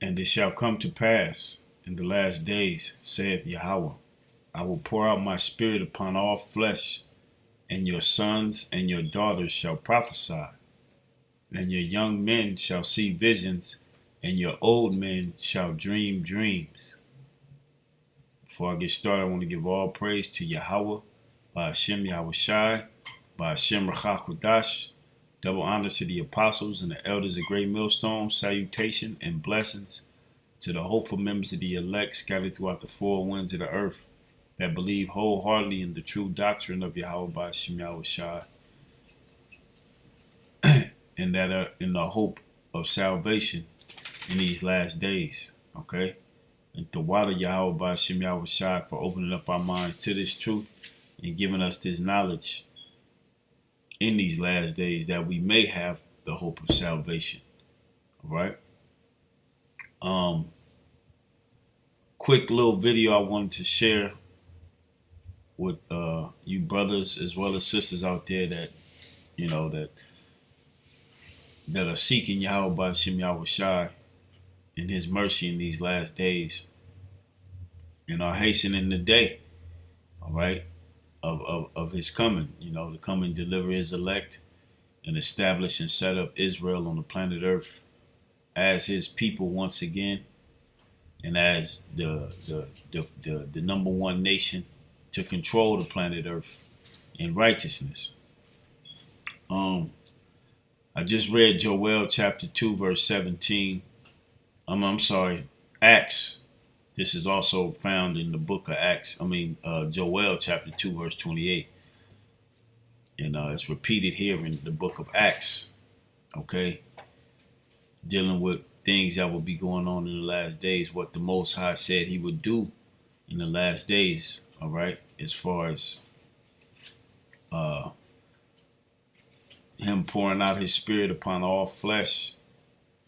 And it shall come to pass in the last days, saith Yahweh, I will pour out my spirit upon all flesh, and your sons and your daughters shall prophesy, and your young men shall see visions, and your old men shall dream dreams. Before I get started, I want to give all praise to Yahweh, by Hashem Yahweh Shai, by Hashem Rachakwadash. Double honor to the apostles and the elders of Great Millstone. Salutation and blessings to the hopeful members of the elect scattered throughout the four winds of the earth that believe wholeheartedly in the true doctrine of Yahweh by Hashem Yahweh Shai, and that are in the hope of salvation in these last days. Okay? And the water Yahweh by Hashem Yahweh Shai for opening up our minds to this truth and giving us this knowledge in these last days that we may have the hope of salvation. All right. Quick little video I wanted to share with you brothers as well as sisters out there that that are seeking Yahweh by Hashem Yahweh Shai in His mercy in these last days, and are hastening the day. All right. Of His coming, to come and deliver His elect and establish and set up Israel on the planet Earth as His people once again, and as the number one nation to control the planet Earth in righteousness. I just read Joel chapter 2 verse 17. I'm sorry, Acts. This is also found in the book of Acts. Joel chapter 2 verse 28. And it's repeated here in the book of Acts. Okay. Dealing with things that will be going on in the last days. What the Most High said He would do in the last days. All right. As far as Him pouring out His spirit upon all flesh.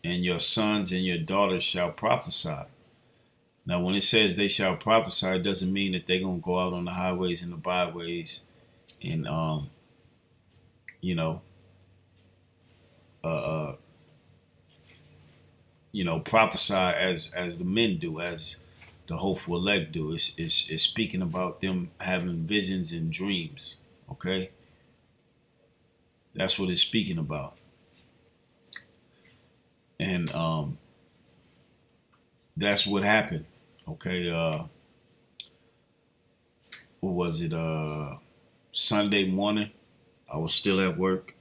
And your sons and your daughters shall prophesy. Now, when it says they shall prophesy, it doesn't mean that they're going to go out on the highways and the byways and, prophesy as the men do, as the hopeful elect do. It's speaking about them having visions and dreams. Okay, that's what it's speaking about. And that's what happened. Okay, what was it? Sunday morning, I was still at work.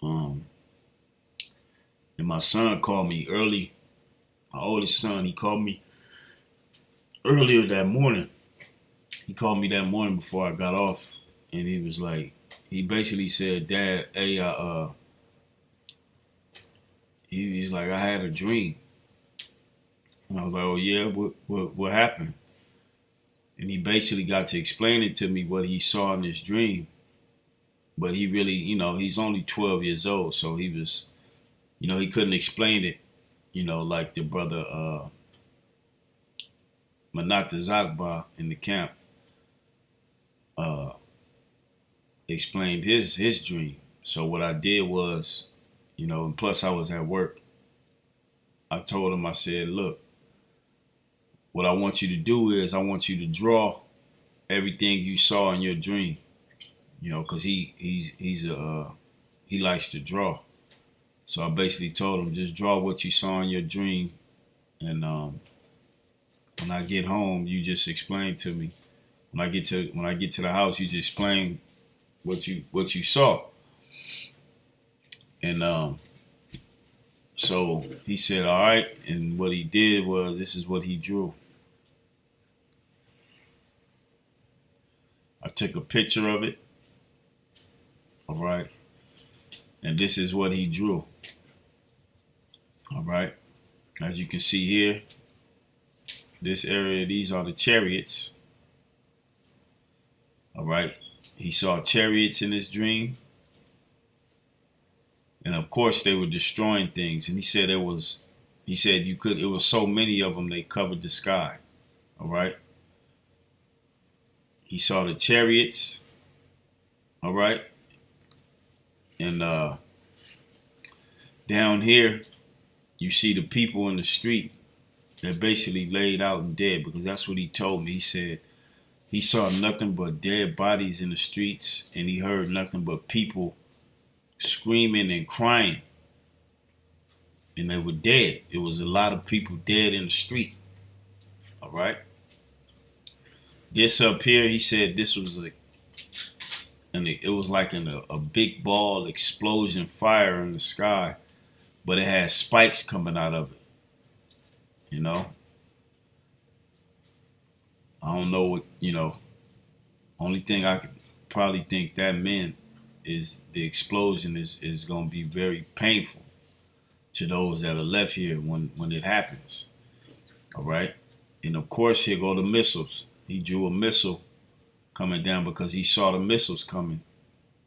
And my son called me early. My oldest son, he called me earlier that morning. He called me that morning before I got off, and he was like, he basically said, "Dad, hey, he's like, I had a dream." And I was like, "Oh yeah, what happened?" And he basically got to explain it to me what he saw in this dream. But he really, he's only 12 years old, so he was, he couldn't explain it, like the brother Manat Zakba in the camp explained his dream. So what I did was, and plus I was at work, I told him, I said, "Look, what I want you to do is I want you to draw everything you saw in your dream, because he likes to draw." So I basically told him, just draw what you saw in your dream, and when I get home, you just explain to me. When I get to the house, you just explain what you saw. And so he said, "All right." And what he did was, this is what he drew. I took a picture of it. All right. And this is what he drew. All right. As you can see here, this area, these are the chariots. All right. He saw chariots in his dream. And of course they were destroying things. And he said it was so many of them, they covered the sky. All right. He saw the chariots. All right. And down here, you see the people in the street They're basically laid out and dead, because that's what he told me. He said he saw nothing but dead bodies in the streets, and he heard nothing but people screaming and crying, and they were dead. It was a lot of people dead in the street. All right. This up here, he said this was like, and it was like a big ball explosion fire in the sky, but it had spikes coming out of it. You know, I don't know what, only thing I could probably think that meant is the explosion is going to be very painful to those that are left here when it happens. All right. And of course, here go the missiles. He drew a missile coming down because he saw the missiles coming.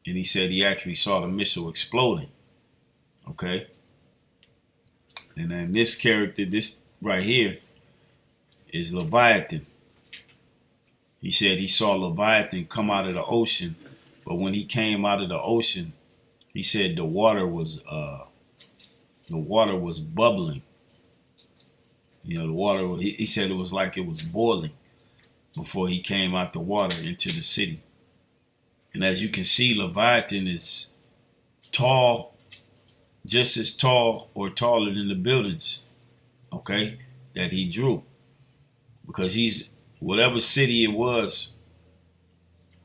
And he said he actually saw the missile exploding. Okay. And then this character, this right here, is Leviathan. He said he saw Leviathan come out of the ocean, but when he came out of the ocean, he said the water was bubbling. The water. He said it was like it was boiling before he came out the water into the city. And as you can see, Leviathan is tall, just as tall or taller than the buildings, okay, that he drew. Because he's, whatever city it was,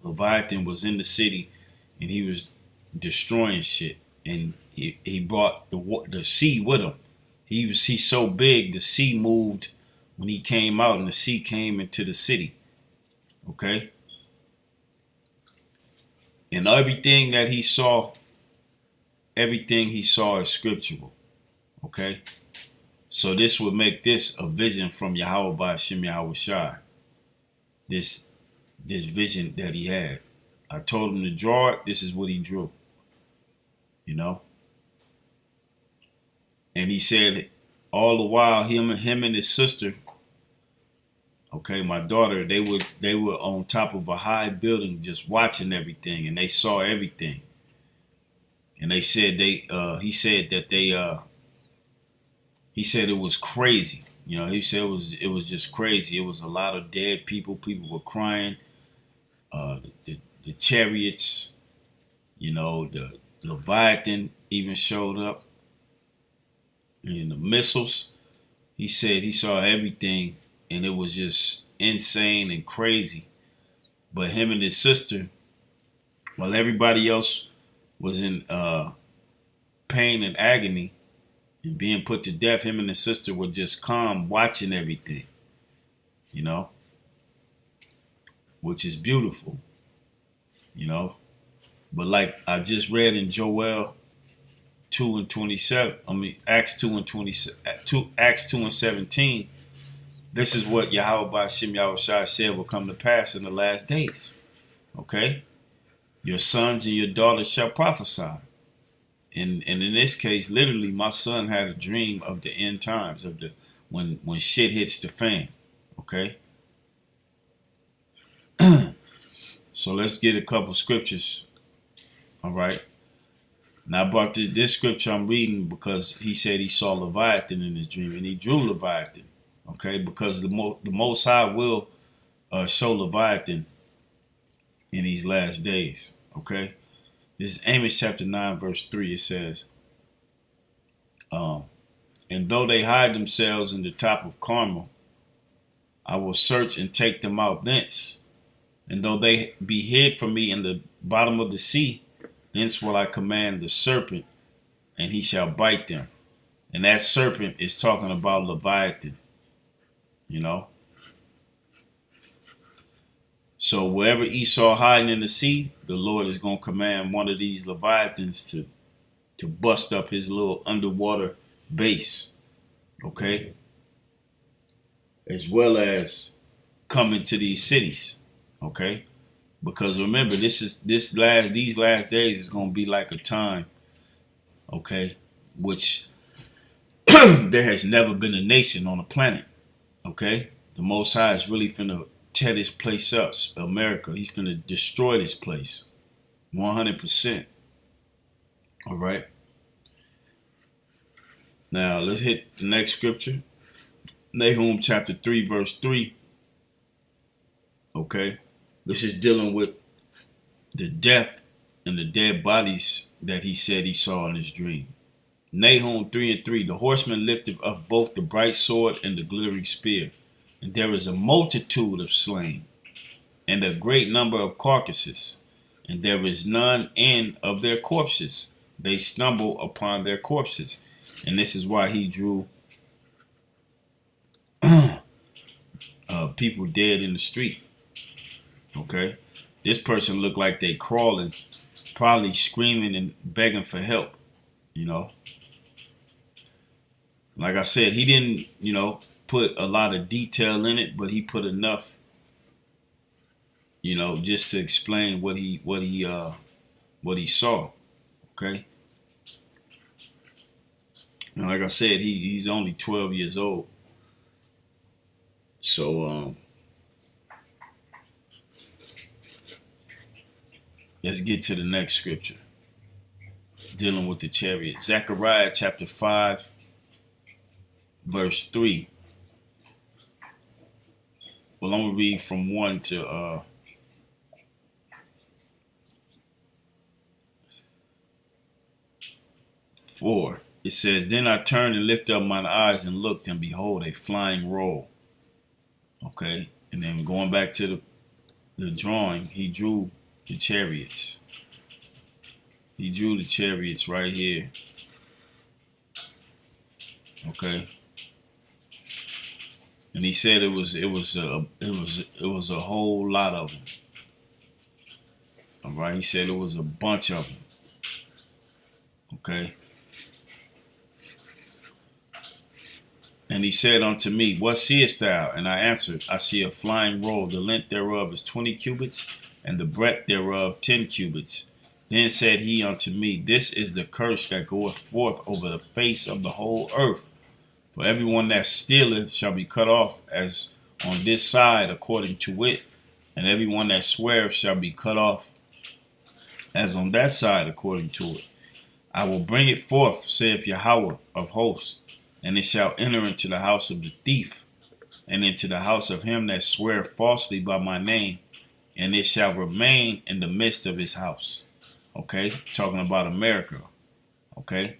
Leviathan was in the city and he was destroying shit. And he brought the sea with him. He's so big, the sea moved when he came out, and the sea came into the city. Okay? And everything he saw is scriptural. Okay? So this would make this a vision from Yahweh Ba'Shem Yahweh Shai. This vision that he had. I told him to draw it. This is what he drew. And he said all the while, him and his sister, okay, my daughter, they were on top of a high building just watching everything, and they saw everything. And they said he said it was crazy. He said it was just crazy. It was a lot of dead people. People were crying. The chariots, the Leviathan even showed up. And the missiles. He said he saw everything, and it was just insane and crazy. But him and his sister, while everybody else was in pain and agony and being put to death, him and his sister were just calm watching everything, which is beautiful, But like I just read in Joel 2 and 27, Acts 2 and 27, Acts 2 and 17, this is what Yahweh Ba'Shem Yahweh Shai said will come to pass in the last days. Okay? Your sons and your daughters shall prophesy. And in this case, literally, my son had a dream of the end times, of the when shit hits the fan. Okay? So let's get a couple scriptures. All right? Now I brought this scripture I'm reading because he said he saw Leviathan in his dream, and he drew Leviathan. Okay? Because the Most High will show Leviathan in these last days. Okay? This is Amos chapter 9, verse 3. It says, and though they hide themselves in the top of Carmel, I will search and take them out thence. And though they be hid from me in the bottom of the sea, thence will I command the serpent, and he shall bite them. And that serpent is talking about Leviathan. So wherever Esau hiding in the sea, the Lord is going to command one of these Leviathans to bust up his little underwater base. Okay? As well as come into these cities. Okay? Because remember, these last days is going to be like a time, okay, which there has never been a nation on the planet, okay? The Most High is really finna tear this place up, America. He's finna destroy this place, 100%. All right? Now, let's hit the next scripture. Nahum chapter 3, verse 3. Okay. This is dealing with the death and the dead bodies that he said he saw in his dream. Nahum 3 and 3. The horseman lifted up both the bright sword and the glittering spear. And there is a multitude of slain, and a great number of carcasses, and there is none end of their corpses. They stumble upon their corpses. And this is why he drew people dead in the street. Okay? This person looked like they crawling, probably screaming and begging for help, you know. Like I said, he didn't, put a lot of detail in it, but he put enough, just to explain what he saw. Okay. And like I said, he's only 12 years old. So let's get to the next scripture dealing with the chariot. Zechariah chapter 5, verse 3. Well, I'm going to read from 1 to 4. It says, Then I turned and lifted up mine eyes and looked, and behold, a flying roll. Okay, and then going back to the drawing, he drew the chariots. He drew the chariots right here. Okay. And he said it was a whole lot of them. All right. He said it was a bunch of them. Okay. And he said unto me, What seest thou? And I answered, I see a flying roll. The length thereof is 20 cubits, and the breadth thereof 10 cubits. Then said he unto me, This is the curse that goeth forth over the face of the whole earth. For everyone that stealeth shall be cut off as on this side according to wit, and everyone that sweareth shall be cut off as on that side according to it. I will bring it forth, saith Yahweh of hosts, and it shall enter into the house of the thief, and into the house of him that sweareth falsely by my name, and it shall remain in the midst of his house. Okay, talking about America. Okay,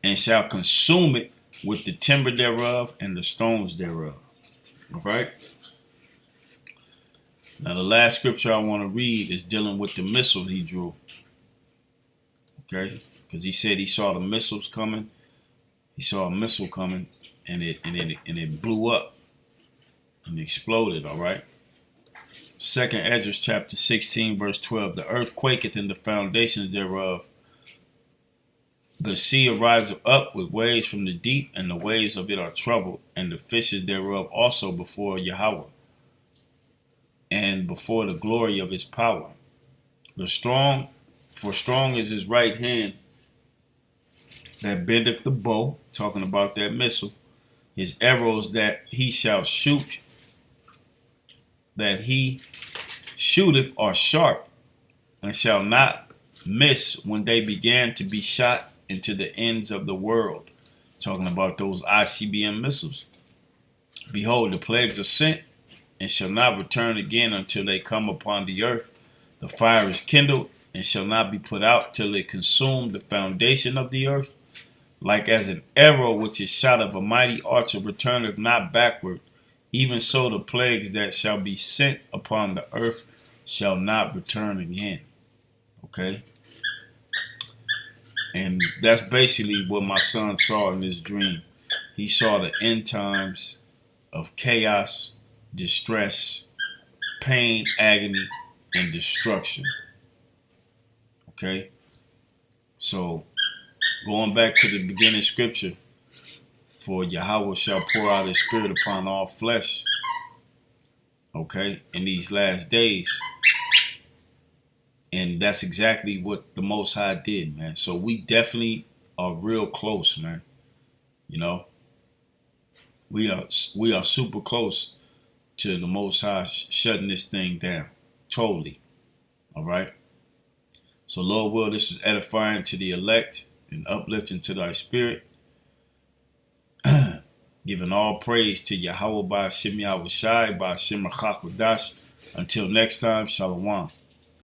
and shall consume it with the timber thereof and the stones thereof. All right. Now the last scripture I want to read is dealing with the missile he drew. Okay, because he said he saw the missiles coming. He saw a missile coming, and it blew up and exploded. All right. 2nd Ezra chapter 16 verse 12. The earth quaketh in the foundations thereof. The sea ariseth up with waves from the deep, and the waves of it are troubled, and the fishes thereof also before Yahweh, and before the glory of his power. For strong is his right hand that bendeth the bow, talking about that missile. His arrows that he shall shoot, that he shooteth are sharp, and shall not miss when they began to be shot into the ends of the world. Talking about those ICBM missiles. Behold, the plagues are sent, and shall not return again until they come upon the earth. The fire is kindled, and shall not be put out till it consume the foundation of the earth. Like as an arrow which is shot of a mighty archer returneth not backward, even so the plagues that shall be sent upon the earth shall not return again. Okay? And that's basically what my son saw in his dream. He saw the end times of chaos, distress, pain, agony, and destruction. Okay? So, going back to the beginning scripture, for Yahweh shall pour out his spirit upon all flesh. Okay? In these last days. And that's exactly what the Most High did, man. So we definitely are real close, man. You know, we are super close to the Most High shutting this thing down totally. All right. So Lord will, this is edifying to the elect and uplifting to thy spirit. Giving all praise to Yahweh by Hashem Yahweh Shai, by Hashem Rachak Wadash. Until next time, Shalom.